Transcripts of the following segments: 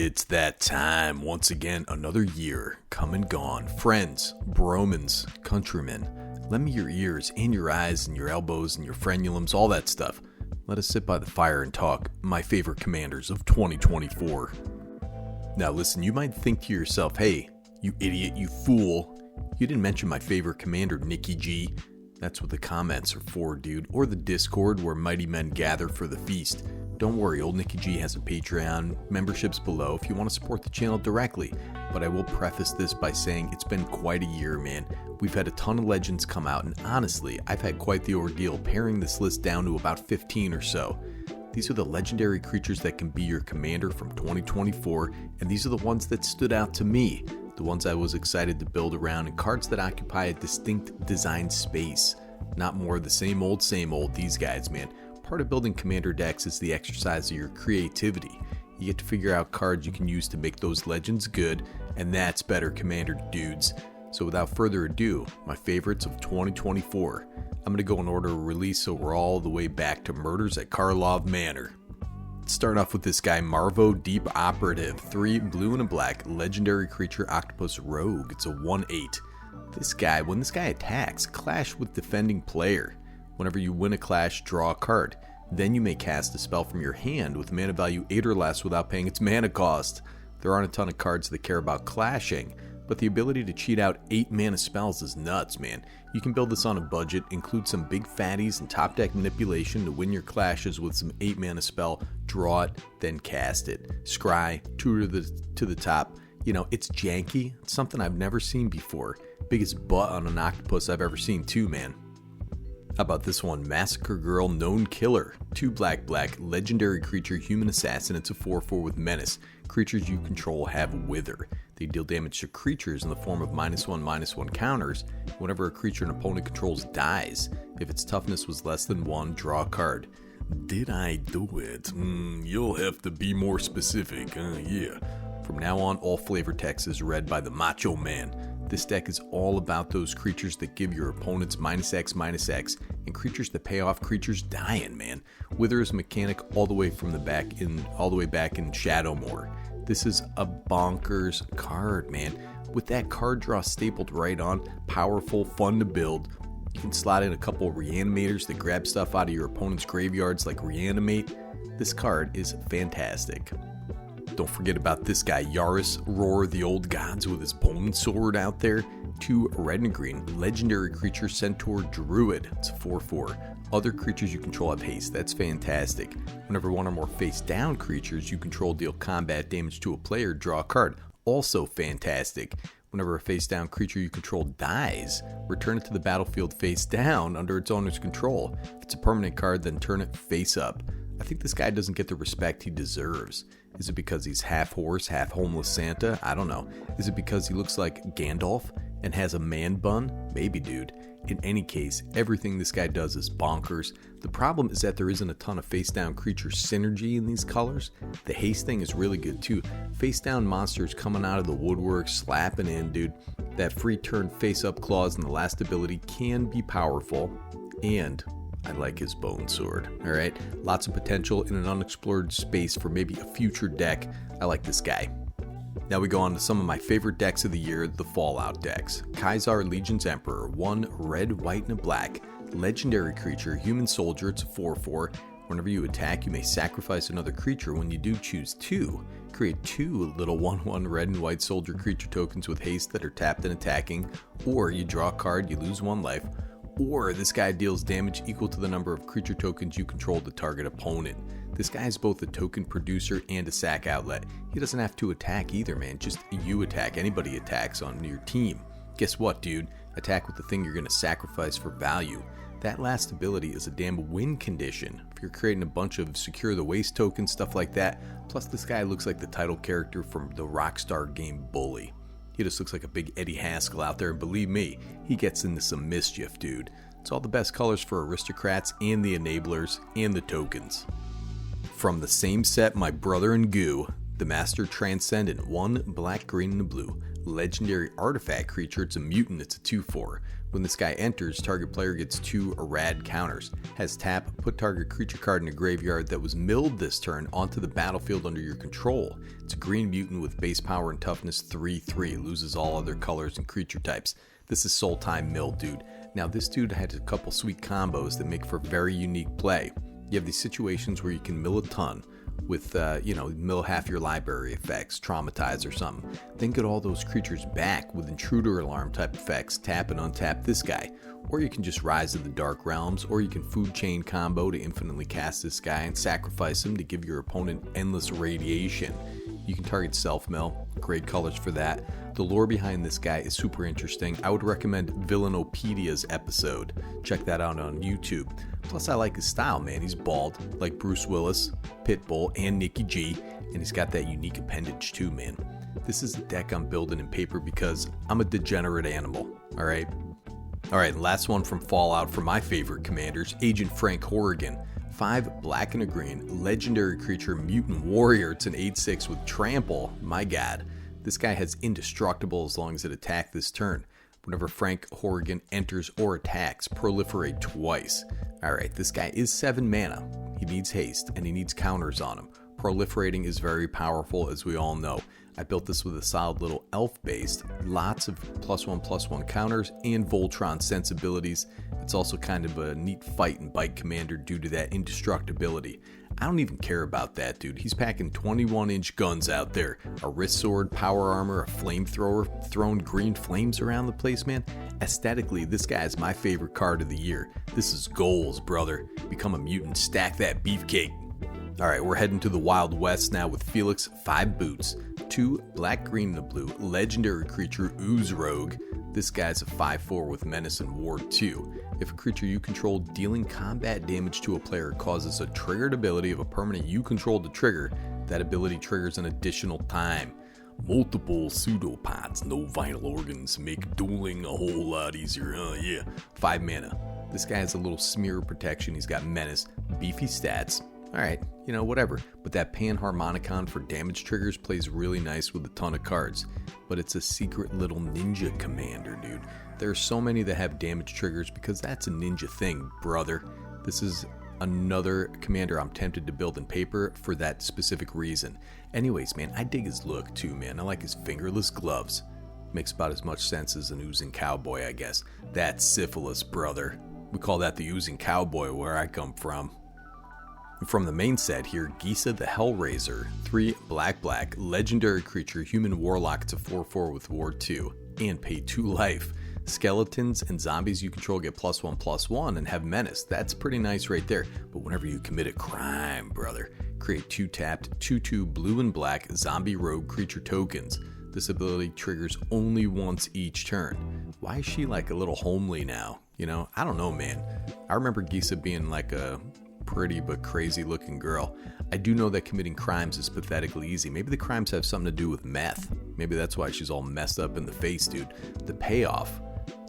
It's that time. Once again, another year come and gone. Friends, bromans, countrymen, lend me your ears and your eyes and your elbows and your frenulums, all that stuff. Let us sit by the fire and talk, my favorite commanders of 2024. Now listen, you might think to yourself, hey, you idiot, you fool, you didn't mention my favorite commander, Nikki G. That's what the comments are for, dude, or the Discord where mighty men gather for the feast. Don't worry, old Nikki G has a Patreon, memberships below if you want to support the channel directly. But I will preface this by saying it's been quite a year, man. We've had a ton of legends come out, and honestly, I've had quite the ordeal paring this list down to about 15 or so. These are the legendary creatures that can be your commander from 2024, and these are the ones that stood out to me. The ones I was excited to build around, and cards that occupy a distinct design space. Not more of the same old, these guys, man. Part of building commander decks is the exercise of your creativity. You get to figure out cards you can use to make those legends good, and that's better commander dudes. So without further ado, my favorites of 2024. I'm going to go in order of release so we're all the way back to Murders at Karlov Manor. Let's start off with this guy, Marvo Deep Operative, 3 blue and a black, legendary creature octopus rogue. It's a 1/8. When this guy attacks, clash with defending player. Whenever you win a clash, draw a card. Then you may cast a spell from your hand with mana value 8 or less without paying its mana cost. There aren't a ton of cards that care about clashing, but the ability to cheat out 8 mana spells is nuts, man. You can build this on a budget, include some big fatties and top deck manipulation to win your clashes with some 8 mana spell, draw it, then cast it. Scry, 2 to the top. You know, it's janky. It's something I've never seen before. Biggest butt on an octopus I've ever seen too, man. How about this one? Massacre Girl Known Killer. 2 black, legendary creature, human assassin. It's a 4/4 with menace. Creatures you control have wither. They deal damage to creatures in the form of -1/-1 counters. Whenever a creature an opponent controls dies, if its toughness was less than 1, draw a card. Did I do it? You'll have to be more specific. Yeah. From now on, all flavor text is read by the Macho Man. This deck is all about those creatures that give your opponents -X/-X, and creatures that pay off creatures dying, man. Wither is a mechanic all the way back in Shadowmoor. This is a bonkers card, man. With that card draw stapled right on, powerful, fun to build. You can slot in a couple of reanimators that grab stuff out of your opponent's graveyards like reanimate. This card is fantastic. Don't forget about this guy, Yarus, Roar the Old Gods with his bone sword out there. 2 red and green, legendary creature, Centaur Druid. It's a 4/4. Other creatures you control have haste. That's fantastic. Whenever one or more face down creatures you control deal combat damage to a player, draw a card. Also fantastic. Whenever a face down creature you control dies, return it to the battlefield face down under its owner's control. If it's a permanent card, then turn it face up. I think this guy doesn't get the respect he deserves. Is it because he's half horse, half homeless Santa? I don't know. Is it because he looks like Gandalf and has a man bun? Maybe, dude. In any case, everything this guy does is bonkers. The problem is that there isn't a ton of face-down creature synergy in these colors. The haste thing is really good too. Face-down monsters coming out of the woodwork, slapping in, dude. That free turn face-up clause in the last ability can be powerful, and I like his bone sword. Alright, lots of potential in an unexplored space for maybe a future deck. I like this guy. Now we go on to some of my favorite decks of the year, the Fallout decks. Kaisar Legion's Emperor, 1 red, white, and a black. Legendary creature, human soldier, it's a 4/4. Whenever you attack, you may sacrifice another creature. When you do, choose 2. Create 2 little 1/1 red and white soldier creature tokens with haste that are tapped and attacking. Or you draw a card, you lose 1 life. Or this guy deals damage equal to the number of creature tokens you control the target opponent. This guy is both a token producer and a sack outlet. He doesn't have to attack either, man. Just you attack. Anybody attacks on your team. Guess what, dude? Attack with the thing you're going to sacrifice for value. That last ability is a damn win condition. If you're creating a bunch of Secure the Waste tokens, stuff like that. Plus, this guy looks like the title character from the Rockstar game Bully. He just looks like a big Eddie Haskell out there, and believe me, he gets into some mischief, dude. It's all the best colors for aristocrats and the enablers and the tokens. From the same set, my brother and goo, the Master Transcendent, 1 black, green, and a blue. legendary artifact creature. It's a mutant, it's a 2/4. When this guy enters, target player gets 2 rad counters. Has tap, put target creature card in a graveyard that was milled this turn onto the battlefield under your control. It's a green mutant with base power and toughness 3/3. Loses all other colors and creature types. This is Soul Time Mill, dude. Now this dude had a couple sweet combos that make for very unique play. You have these situations where you can mill a ton with, mill half your library effects, traumatize or something. Then get all those creatures back with intruder alarm type effects, tap and untap this guy. Or you can just rise to the dark realms, or you can food chain combo to infinitely cast this guy and sacrifice him to give your opponent endless radiation. You can target self-mill, great colors for that. The lore behind this guy is super interesting. I would recommend Villainopedia's episode. Check that out on YouTube. Plus I like his style, man. He's bald, like Bruce Willis, Pitbull, and Nikki G, and he's got that unique appendage too, man. This is the deck I'm building in paper because I'm a degenerate animal, alright? Alright, last one from Fallout for my favorite commanders, Agent Frank Horrigan. 5 black and a green, legendary creature, mutant warrior. It's an 8/6 with trample. My god. This guy has indestructible as long as it attacks this turn. Whenever Frank Horrigan enters or attacks, proliferate twice. Alright, this guy is 7 mana. He needs haste, and he needs counters on him. Proliferating is very powerful, as we all know. I built this with a solid little elf based, lots of +1/+1 counters, and Voltron sensibilities. It's also kind of a neat fight and bite commander due to that indestructibility. I don't even care about that, dude. He's packing 21-inch guns out there. A wrist sword, power armor, a flamethrower, throwing green flames around the place, man. Aesthetically, this guy is my favorite card of the year. This is goals, brother. Become a mutant, stack that beefcake. Alright, we're heading to the Wild West now with Felix 5 boots. 2 black, green, and a blue. Legendary creature, Ooze Rogue. This guy's a 5/4 with Menace and Ward 2. If a creature you control dealing combat damage to a player causes a triggered ability of a permanent you control to trigger, that ability triggers an additional time. Multiple pseudopods, no vital organs, make dueling a whole lot easier, huh? Yeah. 5 mana. This guy has a little smear of protection. He's got Menace, beefy stats. Alright, whatever. But that Panharmonicon for damage triggers plays really nice with a ton of cards. But it's a secret little ninja commander, dude. There are so many that have damage triggers because that's a ninja thing, brother. This is another commander I'm tempted to build in paper for that specific reason. Anyways, man, I dig his look too, man. I like his fingerless gloves. Makes about as much sense as an oozing cowboy, I guess. That's syphilis, brother. We call that the oozing cowboy where I come from. From the main set here, Gisa the Hellraiser, 3 black, legendary creature, human warlock. It's a 4/4 with Ward 2, and pay 2 life. Skeletons and zombies you control get +1/+1 and have Menace. That's pretty nice right there. But whenever you commit a crime, brother, create 2 tapped, 2/2 blue and black zombie rogue creature tokens. This ability triggers only once each turn. Why is she like a little homely now? I don't know, man. I remember Gisa being like a pretty but crazy looking girl. I do know that committing crimes is pathetically easy. Maybe the crimes have something to do with meth. Maybe that's why she's all messed up in the face, dude. The payoff,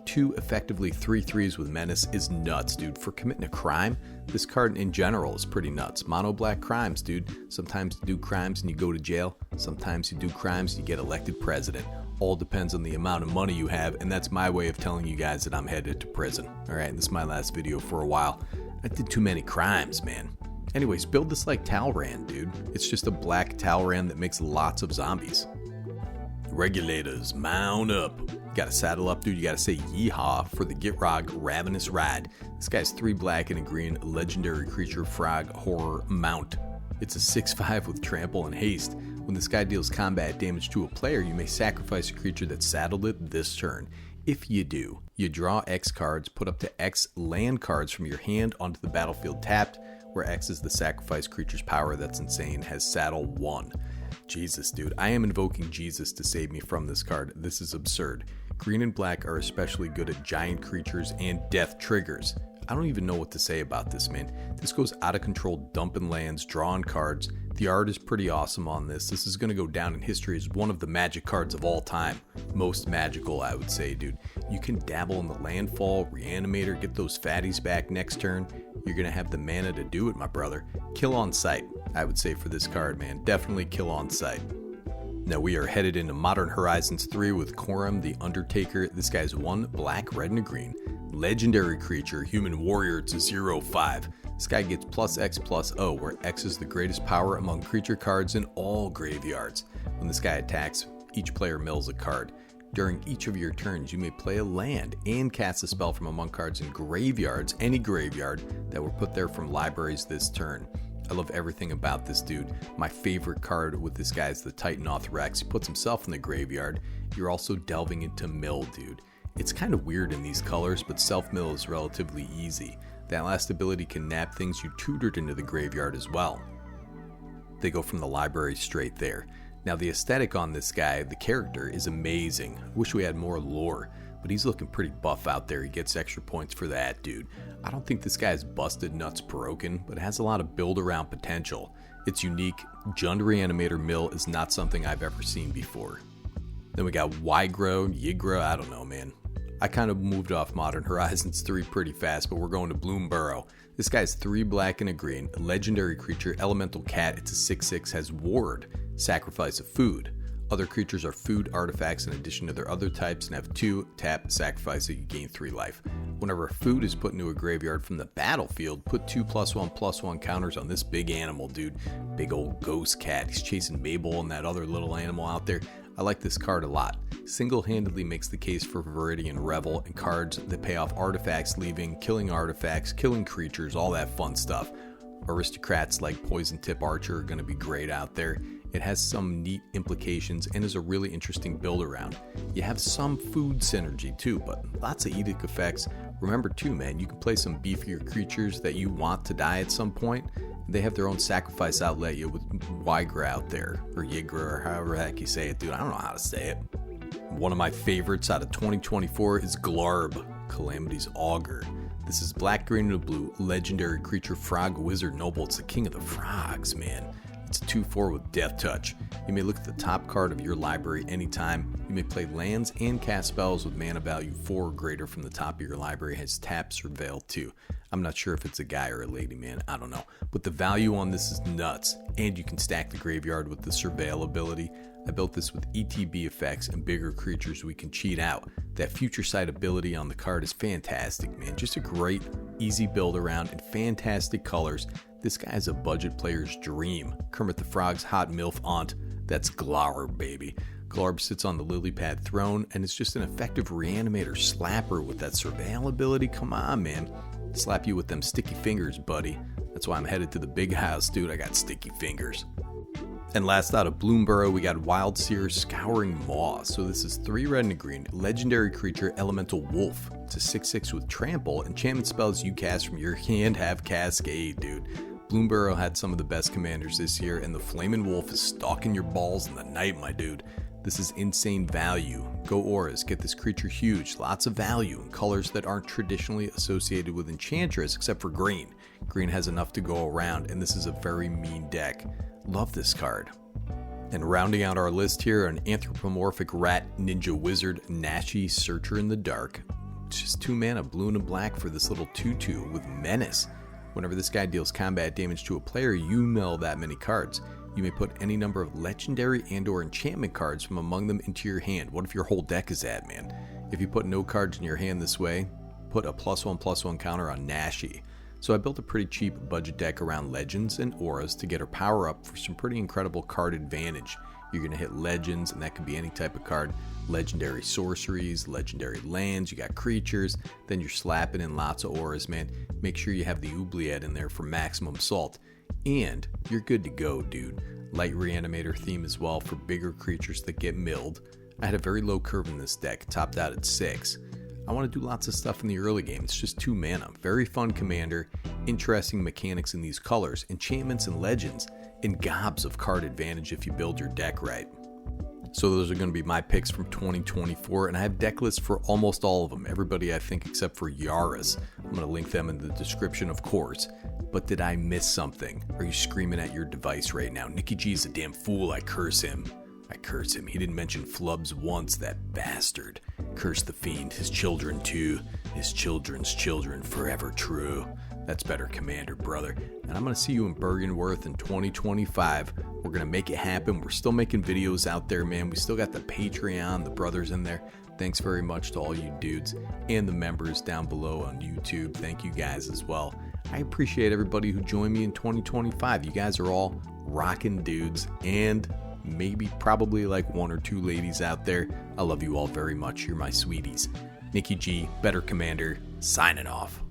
2 effectively 3/3s with Menace is nuts, dude. For committing a crime, this card in general is pretty nuts. Mono black crimes, dude. Sometimes you do crimes and you go to jail. Sometimes you do crimes and you get elected president. All depends on the amount of money you have, and that's my way of telling you guys that I'm headed to prison. Alright, this is my last video for a while. I did too many crimes, man. Anyways, build this like Talrand, dude. It's just a black Talrand that makes lots of zombies. Regulators, mount up. You gotta saddle up, dude. You gotta say yeehaw for the Gitrog Ravenous ride. This guy's 3 black and a green, legendary creature, frog, horror, mount. It's a 6/5 with trample and haste. When this guy deals combat damage to a player, you may sacrifice a creature that saddled it this turn. If you do, you draw X cards, put up to X land cards from your hand onto the battlefield tapped, where X is the sacrifice creature's power. That's insane. Has saddle 1. Jesus, dude. I am invoking Jesus to save me from this card. This is absurd. Green and black are especially good at giant creatures and death triggers. I don't even know what to say about this, man. This goes out of control, dumping lands, drawing cards. The art is pretty awesome on this. This is going to go down in history as one of the magic cards of all time. Most magical, I would say, dude. You can dabble in the landfall, reanimator, get those fatties back next turn. You're going to have the mana to do it, my brother. Kill on sight, I would say, for this card, man. Definitely kill on sight. Now we are headed into Modern Horizons 3 with Coram the Undertaker. This guy's 1 black, red, and a green. Legendary creature, human warrior, it's a 0/5. This guy gets +X/+O, where X is the greatest power among creature cards in all graveyards. When this guy attacks, each player mills a card. During each of your turns, you may play a land and cast a spell from among cards in graveyards, any graveyard, that were put there from libraries this turn. I love everything about this dude. My favorite card with this guy is the Titanoth Rex. He puts himself in the graveyard. You're also delving into mill, dude. It's kind of weird in these colors, but self-mill is relatively easy. That last ability can nab things you tutored into the graveyard as well. They go from the library straight there. Now the aesthetic on this guy, the character, is amazing. I wish we had more lore, but he's looking pretty buff out there. He gets extra points for that, dude. I don't think this guy's busted nuts broken, but it has a lot of build around potential. It's unique. Jund Reanimator Mill is not something I've ever seen before. Then we got Ygra, I don't know, man. I kind of moved off Modern Horizons 3 pretty fast, but we're going to Bloomburrow. This guy's 3 black and a green, a legendary creature, elemental cat. It's a 6/6, has ward, sacrifice of food. Other creatures are food artifacts in addition to their other types and have 2 tap, sacrifice it, you gain 3 life. Whenever food is put into a graveyard from the battlefield, put 2 +1/+1 counters on this big animal, dude. Big old ghost cat. He's chasing Mabel and that other little animal out there. I like this card a lot. Single-handedly makes the case for Viridian Revel and cards that pay off artifacts leaving, killing artifacts, killing creatures, all that fun stuff. Aristocrats like Poison Tip Archer are going to be great out there. It has some neat implications and is a really interesting build around. You have some food synergy too, but lots of edict effects. Remember too, man, you can play some beefier creatures that you want to die at some point. They have their own sacrifice outlet with Ygra out there, or Ygra, or however the heck you say it, dude. I don't know how to say it. One of my favorites out of 2024 is Glarb, Calamity's Augur. This is black, green, and blue, legendary creature, frog, wizard, noble. It's the king of the frogs, man. It's a 2/4 with Death Touch. You may look at the top card of your library anytime. You may play lands and cast spells with mana value 4 or greater from the top of your library. It has tap, surveil too. I'm not sure if it's a guy or a lady, man. I don't know. But the value on this is nuts. And you can stack the graveyard with the surveil ability. I built this with ETB effects and bigger creatures we can cheat out. That future sight ability on the card is fantastic, man. Just a great, easy build around and fantastic colors. This guy is a budget player's dream. Kermit the Frog's hot MILF aunt. That's Glarb, baby. Glarb sits on the lily pad throne and is just an effective reanimator slapper with that surveil ability. Come on, man. Slap you with them sticky fingers, buddy. That's why I'm headed to the big house, dude. I got sticky fingers. And last out of Bloomburrow, we got Wildsear Scouring Maw. So this is 3 red and a green, legendary creature, elemental wolf. It's a 6/6 with trample. Enchantment spells you cast from your hand have cascade, dude. Bloomburrow had some of the best commanders this year, and the Flamin' Wolf is stalking your balls in the night, my dude. This is insane value. Go auras, get this creature huge, lots of value, and colors that aren't traditionally associated with Enchantress except for green. Green has enough to go around, and this is a very mean deck. Love this card. And rounding out our list here, an anthropomorphic rat ninja wizard, Nashi Searcher in the Dark. It's just 2 mana, blue and a black for this little 2/2 with menace. Whenever this guy deals combat damage to a player, you mill that many cards. You may put any number of legendary and or enchantment cards from among them into your hand. What if your whole deck is that, man? If you put no cards in your hand this way, put a +1/+1 counter on Nashi. So I built a pretty cheap budget deck around legends and auras to get her power up for some pretty incredible card advantage. You're going to hit legends, and that could be any type of card. Legendary sorceries, legendary lands, you got creatures, then you're slapping in lots of auras, man. Make sure you have the oubliette in there for maximum salt. And you're good to go, dude. Light reanimator theme as well for bigger creatures that get milled. I had a very low curve in this deck, topped out at 6. I want to do lots of stuff in the early game. It's just 2 mana. Very fun commander, interesting mechanics in these colors, enchantments and legends, and gobs of card advantage if you build your deck right. So those are going to be my picks from 2024, and I have deck lists for almost all of them. Everybody, I think, except for Yarus. I'm going to link them in the description, of course. But did I miss something? Are you screaming at your device right now? Nicky G's a damn fool. I curse him. I curse him. He didn't mention flubs once, that bastard. Curse the fiend. His children too. His children's children, forever true. That's better commander, brother. And I'm going to see you in Bergenworth in 2025. We're going to make it happen. We're still making videos out there, man. We still got the Patreon, the brothers in there. Thanks very much to all you dudes and the members down below on YouTube. Thank you guys as well. I appreciate everybody who joined me in 2025. You guys are all rocking dudes, and maybe probably like one or two ladies out there. I love you all very much. You're my sweeties. Nikki G, Better Commander, signing off.